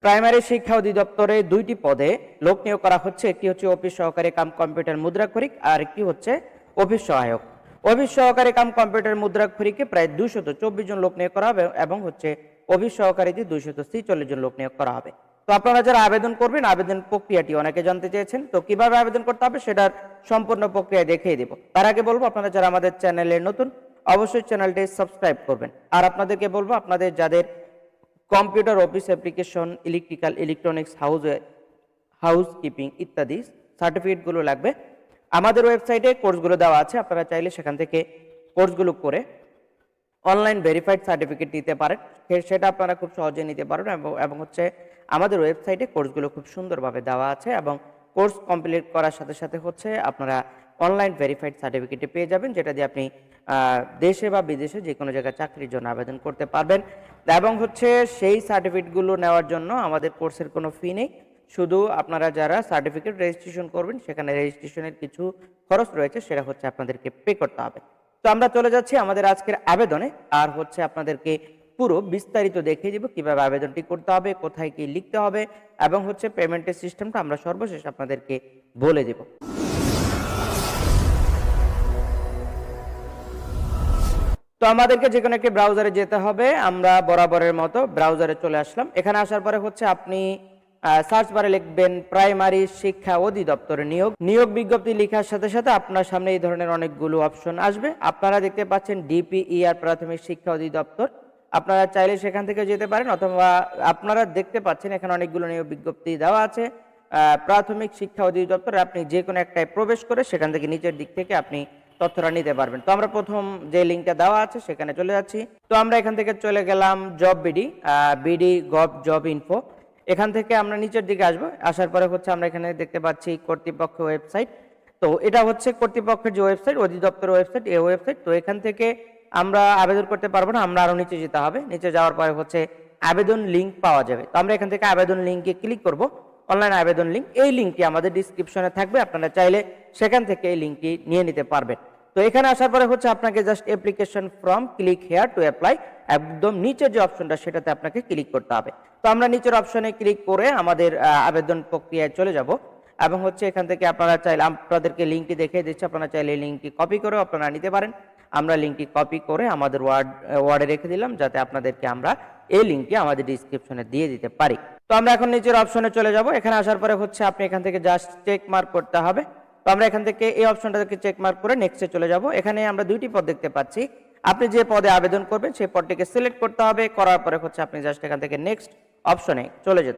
Primary শিক্ষা অধিদপ্তরে দুইটি পদে লোক নিয়োগ করা হচ্ছে। একটি হচ্ছে অফিস সহকারী কাম কম্পিউটার মুদ্রাক্ষরিক, আর একটি হচ্ছে অফিস সহায়ক। অফিস সহকারী কাম কম্পিউটার মুদ্রাক্ষরিকে প্রায় 224 জন লোক নিয়োগ করা হবে এবং হচ্ছে অফিস সহকারীতে 246 জন লোক নিয়োগ করা হবে। তো আপনারা যারা আবেদন করবেন, আবেদন প্রক্রিয়াটি অনেকে জানতে চেয়েছেন, তো কিভাবে আবেদন করতে হবে সেটার সম্পূর্ণ প্রক্রিয়া দেখিয়ে দেব। তার আগে বলবো, আপনারা যারা আমাদের চ্যানেলে নতুন অবশ্যই চ্যানেলটি সাবস্ক্রাইব করবেন। আর আপনাদেরকে বলবো, আপনাদের যাদের computer, office application, electrical, electronics, house keeping ইত্যাদি সার্টিফিকেটগুলো লাগবে, আমাদের ওয়েবসাইটে কোর্সগুলো দেওয়া আছে। আপনারা চাইলে সেখান থেকে কোর্সগুলো করে অনলাইন ভেরিফাইড সার্টিফিকেট নিতে পারেন। সেটা আপনারা খুব সহজে নিতে পারবেন এবং হচ্ছে আমাদের ওয়েবসাইটে কোর্সগুলো খুব সুন্দরভাবে দেওয়া আছে এবং কোর্স কমপ্লিট করার সাথে সাথে হচ্ছে আপনারা অনলাইন ভেরিফাইড সার্টিফিকেটে পেয়ে যাবেন, যেটা দিয়ে আপনি দেশে বা বিদেশে যে কোনো জায়গায় চাকরির জন্য আবেদন করতে পারবেন। এবং হচ্ছে সেই সার্টিফিকেটগুলো নেওয়ার জন্য আমাদের কোর্সের কোনো ফি নেই, শুধু আপনারা যারা সার্টিফিকেট রেজিস্ট্রেশন করবেন সেখানে রেজিস্ট্রেশনের কিছু খরচ রয়েছে, সেটা হচ্ছে আপনাদেরকে পে করতে হবে। তো আমরা চলে যাচ্ছি আমাদের আজকের আবেদনে, আর হচ্ছে আপনাদেরকে পুরো বিস্তারিত দেখিয়ে দিব কিভাবে আবেদনটি করতে হবে, কোথায় কি লিখতে হবে এবং হচ্ছে পেমেন্টের সিস্টেমটা আমরা সর্বশেষ আপনাদেরকে বলে দেব। তো আমাদেরকে যে কোনো একটি ব্রাউজারে যেতে হবে। আমরা বরাবরের মতো ব্রাউজারে চলে আসলাম। এখানে আসার পরে হচ্ছে আপনি সার্চ বারে লিখবেন প্রাইমারি শিক্ষা অধিদপ্তর নিয়োগ বিজ্ঞপ্তি লেখার সাথে সাথে আপনার সামনে এই ধরনের অনেকগুলো অপশন আসবে। আপনারা দেখতে পাচ্ছেন ডিপিইআর প্রাথমিক শিক্ষা অধিদপ্তর, আপনারা চাইলে সেখান থেকে যেতে পারেন, অথবা আপনারা দেখতে পাচ্ছেন এখানে অনেকগুলো নিয়োগ বিজ্ঞপ্তি দেওয়া আছে। প্রাথমিক শিক্ষা অধিদপ্তর, আপনি যে কোনো একটায় প্রবেশ করে সেখান থেকে নিচের দিক থেকে আপনি তথ্যটা নিতে পারবেন। তো আমরা প্রথম যে লিঙ্কটা দেওয়া আছে সেখানে চলে যাচ্ছি। তো আমরা এখান থেকে চলে গেলাম job BD gov job info. এখান থেকে আমরা নিচের দিকে আসবো। আসার পরে হচ্ছে আমরা এখানে দেখতে পাচ্ছি কর্তৃপক্ষ ওয়েবসাইট। তো এটা হচ্ছে কর্তৃপক্ষের যে ওয়েবসাইট, অধিদপ্তর ওয়েবসাইট, এই ওয়েবসাইট। তো এখান থেকে আমরা আবেদন করতে পারবো না, আমরা আরো নিচে যেতে হবে। নিচে যাওয়ার পরে হচ্ছে আবেদন লিঙ্ক পাওয়া যাবে। তো আমরা এখান থেকে আবেদন লিঙ্কে ক্লিক করব, অনলাইন আবেদন লিঙ্ক। এই লিঙ্কটি আমাদের ডিসক্রিপশনে থাকবে, আপনারা চাইলে সেখান থেকে এই লিঙ্কটি নিয়ে নিতে পারবেন। তো এখানে আসার পরে হচ্ছে আপনাকে just application form click here to apply, একদম নিচের যে অপশনটা সেটাতে আপনাকে ক্লিক করতে হবে। তো আমরা নিচের অপশনে ক্লিক করে আমাদের আবেদন প্রক্রিয়ায় চলে যাব এবং হচ্ছে এখান থেকে আপনারা চাইলে, আপনাদেরকে লিঙ্কটি দেখিয়ে দিচ্ছি, আপনারা চাইলে এই লিঙ্কটি কপি করে আপনারা নিতে পারেন। আমরা লিঙ্কটি কপি করে আমাদের ওয়ার্ডে রেখে দিলাম, যাতে আপনাদেরকে আমরা এই লিঙ্কটি আমাদের ডিসক্রিপশনে দিয়ে দিতে পারি। তো আমরা এখন নিচের অপশনে চলে যাব। এখানে আসার পরে হচ্ছে আপনি এখান থেকে জাস্ট চেক মার্ক করতে হবে। তো আমরা এখান থেকে এই অপশনটাকে চেক মার্ক করে নেক্সটে চলে যাব। এখানে আমরা দুইটি পদ দেখতে পাচ্ছি, আপনি যে পদে আবেদন করবেন সেই পদটিকে সিলেক্ট করতে হবে। করার পরে হচ্ছে আপনি জাস্ট এখান থেকে নেক্সট অপশনে চলে যেতে